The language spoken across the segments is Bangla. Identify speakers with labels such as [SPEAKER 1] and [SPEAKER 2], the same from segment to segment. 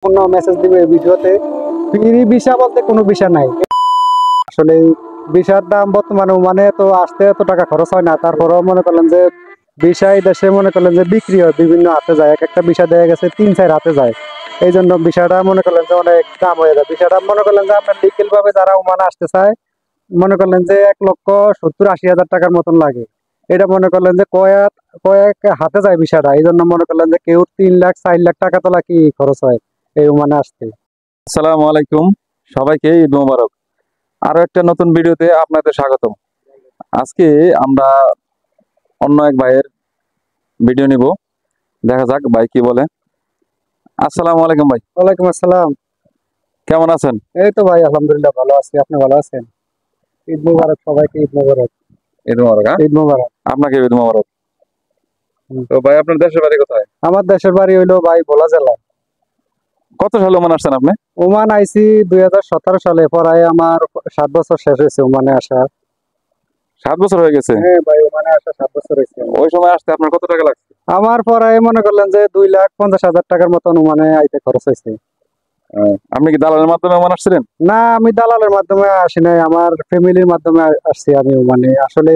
[SPEAKER 1] কোনো মেসেজ দিবে ভিডিওতে ফ্রি ভিসা বলতে কোনো ভিসা নাই। আসলে ভিসার দাম বর্তমানে মানে তো আসতে এত টাকা খরচ হয় না, তারপরেও মনে করলেন যে ভিসা এই দেশে মনে করলেন যে বিক্রি হয়, বিভিন্ন হাতে যায়, এক একটা ভিসা দেখা গেছে 3-4 হাতে যায়। এই জন্য ভিসাটা মনে করলেন যে অনেক দাম হয়ে যায়। ভিসাটা মনে করলেন যে আপনার লিগেল ভাবে যারা ওমানে আসতে চায় মনে করলেন যে 1,70,000-80,000 টাকার মতন লাগে। এটা মনে করলেন যে কয়েক কয়েক হাতে যায় ভিসাটা, এই জন্য মনে করলেন যে কেউ 3 লাখ 4 লাখ টাকা তো কি খরচ হয় এই ওমানে আসতে।
[SPEAKER 2] আসসালামু আলাইকুম, সবাইকে ঈদ মোবারক। আরো একটা নতুন ভিডিওতে আপনাদের স্বাগতম। আজকে আমরা অন্য এক ভাইয়ের ভিডিও নিব, দেখা যাক ভাই কি বলে। আসসালামু আলাইকুম ভাই,
[SPEAKER 1] ওয়ালাইকুম আসসালাম।
[SPEAKER 2] কেমন আছেন?
[SPEAKER 1] এই তো ভাই আলহামদুলিল্লাহ ভালো আছি, আপনি ভালো আছেন? ঈদ মোবারক, সবাইকে ঈদ মোবারক।
[SPEAKER 2] ঈদ মোবারক। হ্যাঁ,
[SPEAKER 1] ঈদ মোবারক।
[SPEAKER 2] আপনাকে ঈদ মোবারক।
[SPEAKER 1] হুম।
[SPEAKER 2] তো ভাই, আপনার দেশের বাড়ি কোথায়?
[SPEAKER 1] আমার দেশের বাড়ি হইলো ভাই ভোলা জেলা।
[SPEAKER 2] কত সালে ওমান আসছেন আপনি?
[SPEAKER 1] ওমান আইছি 2017 সালে, পড়ায় আমার 7 বছর শেষ হয়েছে ওমানে আসা।
[SPEAKER 2] 7 বছর হয়ে গেছে।
[SPEAKER 1] হ্যাঁ ভাই, ওমানে আসা 7 বছর হয়েছে।
[SPEAKER 2] ওই সময় আসতে আপনার কত টাকা লাগছে?
[SPEAKER 1] আমার পড়ায় মনে করলেন যে 2,50,000 টাকার মতন ওমানে আইতে খরচ হয়েছে।
[SPEAKER 2] আপনি কি দালালের মাধ্যমে ওমান আসছিলেন?
[SPEAKER 1] না, আমি দালালের মাধ্যমে আসি নাই, আমার ফ্যামিলির মাধ্যমে আসছি আমি ওমানে। আসলে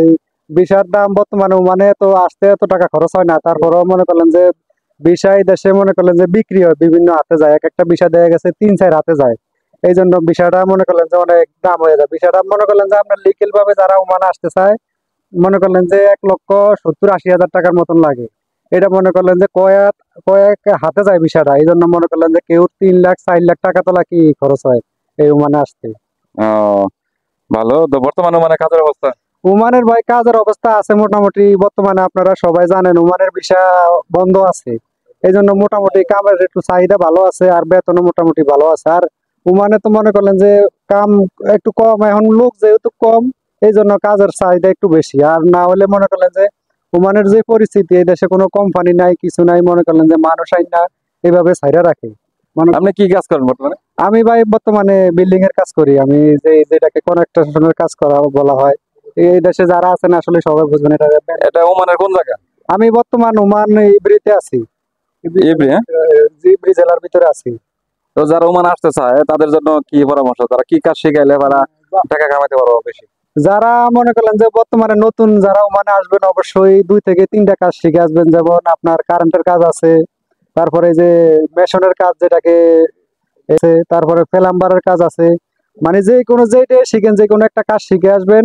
[SPEAKER 1] ভিসার দাম বর্তমানে ওমানে তো আসতে এত টাকা খরচ হয় না, তারপরেও মনে করলেন যে ভিসা এই দেশে মনে করলেন যে বিক্রি হয়, বিভিন্ন হাতে যায়, এক একটা ভিসা দেখা গেছে 3-4 হাতে যায়। এই জন্য ভিসাটা মনে করলেন যে অনেক দাম হয়ে যায়। ভিসাটা মনে করলেন যে আপনার লিগেল ভাবে যারা ওমানে আসতে চায় মনে করলেন যে 1,70,000-80,000 টাকার মতন লাগে। এটা মনে করলেন যে কয়েক কয়েক হাতে যায় ভিসাটা, এই জন্য মনে করলেন যে কেউ 3 লাখ 4 লাখ টাকা তো কি খরচ হয় এই ওমানে আসতে।
[SPEAKER 2] আহ, ভালো। তো বর্তমানে মানে কাজের অবস্থা?
[SPEAKER 1] ওমানের ভাই কাজের অবস্থা আছে মোটামুটি, বর্তমানে আপনারা সবাই জানেন ওমানের ভিসা বন্ধ আছে। এই জন্য মোটামুটি কামের একটু চাহিদা ভালো আছে, আর বেতনও মোটামুটি ভালো আছে। আর ওমানে তো মনে করলেন যে কাম একটু কম, এখন লোক যেহেতু কম এই জন্য কাজের চাহিদা একটু বেশি। আর না হলে মনে করলেন যে ওমানের যে পরিস্থিতি, এই দেশে কোনো কোম্পানি নাই, কিছু নাই, মনে করলেন যে মানুষ আইন না এভাবে ছাইরা রাখে।
[SPEAKER 2] আপনি কি কাজ করেন বর্তমানে?
[SPEAKER 1] আমি ভাই বর্তমানে বিল্ডিং এর কাজ করি, আমি যেটাকে কনস্ট্রাকশনের কাজ করা বলা হয়। এই দেশে যারা আছেন আসলে সবাই বুঝবেন এটা।
[SPEAKER 2] এটা ওমানের কোন জায়গা?
[SPEAKER 1] আমি বর্তমান ওমান ইব্রিতে আছি।
[SPEAKER 2] ইব্রি, হ্যাঁ?
[SPEAKER 1] ইব্রি জেলার ভিতরে আছি।
[SPEAKER 2] তো যারা ওমান আসতে চায় তাদের জন্য কি পরামর্শ? তারা কি কাজ শিখাইলে তারা টাকা কামাতে পারবো বেশি?
[SPEAKER 1] যারা মনে করলেন যে বর্তমানে নতুন যারা ওমানে আসবেন অবশ্যই 2 থেকে 3টা কাজ শিখে আসবেন। যেমন আপনার কারেন্টের কাজ আছে, তারপরে যে মেশনের কাজ যেটাকে আছে, তারপরে প্লাম্বারের কাজ আছে। মানে যে কোনো যেটা শিখেন, যে কোনো একটা কাজ শিখে আসবেন,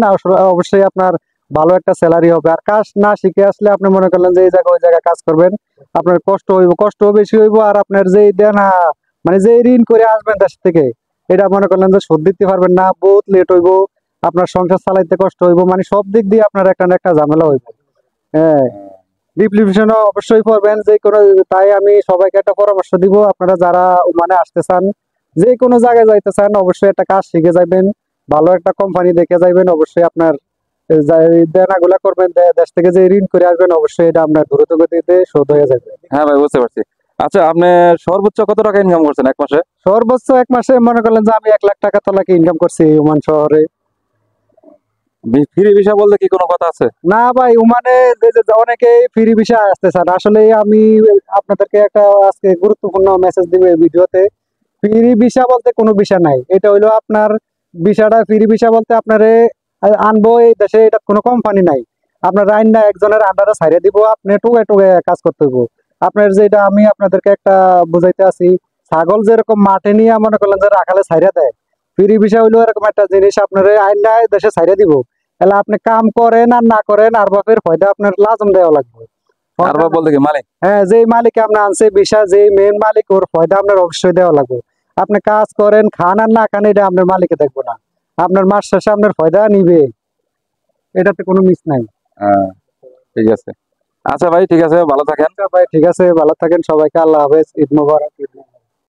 [SPEAKER 1] অবশ্যই আপনার ভালো একটা স্যালারি হবে। আর কাজ না শিখে আসলে আপনি মনে করলেন যে এই জায়গায় ওই জায়গায় কাজ করবেন, আপনার কষ্ট হইব, কষ্টও বেশি হইব। আর আপনার যে দেনা মানে যে ঋণ করে আসবেন দেশ থেকে, এটা মনে করলেন যে শোধ দিতে পারবেন না, বহুত লেট হইব, আপনার সংসার চালাইতে কষ্ট হইব, মানে সব দিক দিয়ে আপনার একটা না একটা ঝামেলা হইব। হ্যাঁ, ডিপ্লিকেশন অবশ্যই পড়বেন যে কোনো। তাই আমি সবাইকে একটা পরামর্শ দিব, আপনারা যারা মানে আসতে চান, যে কোনো জায়গায় যাইতে চান, অবশ্যই একটা কাজ শিখে যাবেন, ভালো একটা কোম্পানি দেখে যাবেন। অবশ্যই আপনার দেনাগুলা করবেন, দেশ থেকে যে ঋণ করে আসবেন, অবশ্যই এটা আপনার দ্রুত গতিতে শোধ হয়ে যাবে।
[SPEAKER 2] হ্যাঁ ভাই, বুঝতে পারছি। আচ্ছা, আপনি সর্বোচ্চ কত টাকা ইনকাম করছেন এক মাসে?
[SPEAKER 1] সর্বোচ্চ এক মাসে মনে করলেন যে আমি 1 লাখ টাকা তলাকে ইনকাম করছি ওমান শহরে।
[SPEAKER 2] ফ্রি ভিসা বলতে কি কোনো কথা আছে?
[SPEAKER 1] না ভাই, ওমানে যে অনেকেই ফ্রি ভিসা আসতে চান। আসলে আমি আপনাদেরকে একটা আজকে গুরুত্বপূর্ণ মেসেজ দিব এই ভিডিওতে। ফ্রি ভিসা বলতে কোনো ভিসা নাই। এটা হইলো আপনার ভিসাটা, ফ্রি ভিসা বলতে আপনারে আনবো এই দেশে, এটা কোনো কোম্পানি নাই। আপনার আইন না একজনের আন্ডারে ছাইড়ে দিব, আপনি টুকে টুকে কাজ করতে হইব। আপনার যেটা আমি আপনাদেরকে একটা বুঝাইতে আছি, ছাগল যেরকম মাঠে নিয়ে মনে করলেন যে রাখালে ছাইড়া দেয়, ফ্রি ভিসা হইলো এরকম একটা জিনিস, আপনার আইন না দেশে ছাইড়ে দিব। তাহলে আপনি কাম করেন আর না করেন, আর বাপের ফয়দা আপনার লাজম দেওয়া লাগবে।
[SPEAKER 2] আর বা বলতে কি মালিক?
[SPEAKER 1] হ্যাঁ, যেই মালিক আপনার আনছে ভিসা, যেই মেন মালিক, ওর ফয়দা আপনার অবশ্যই দেওয়া লাগবে। আপনি কাজ করেন, খান আর না খান, এটা আপনার মালিকে দেখবো না, আপনার মাস শেষে আপনার ফয়দা নিবে, এটাতে কোনো মিস নাই।
[SPEAKER 2] হ্যাঁ, ঠিক আছে। আচ্ছা ভাই, ঠিক আছে, ভালো থাকেন।
[SPEAKER 1] আচ্ছা ভাই, ঠিক আছে, ভালো থাকেন, সবাইকে আল্লাহ হাফেজ, ঈদ মোবারক।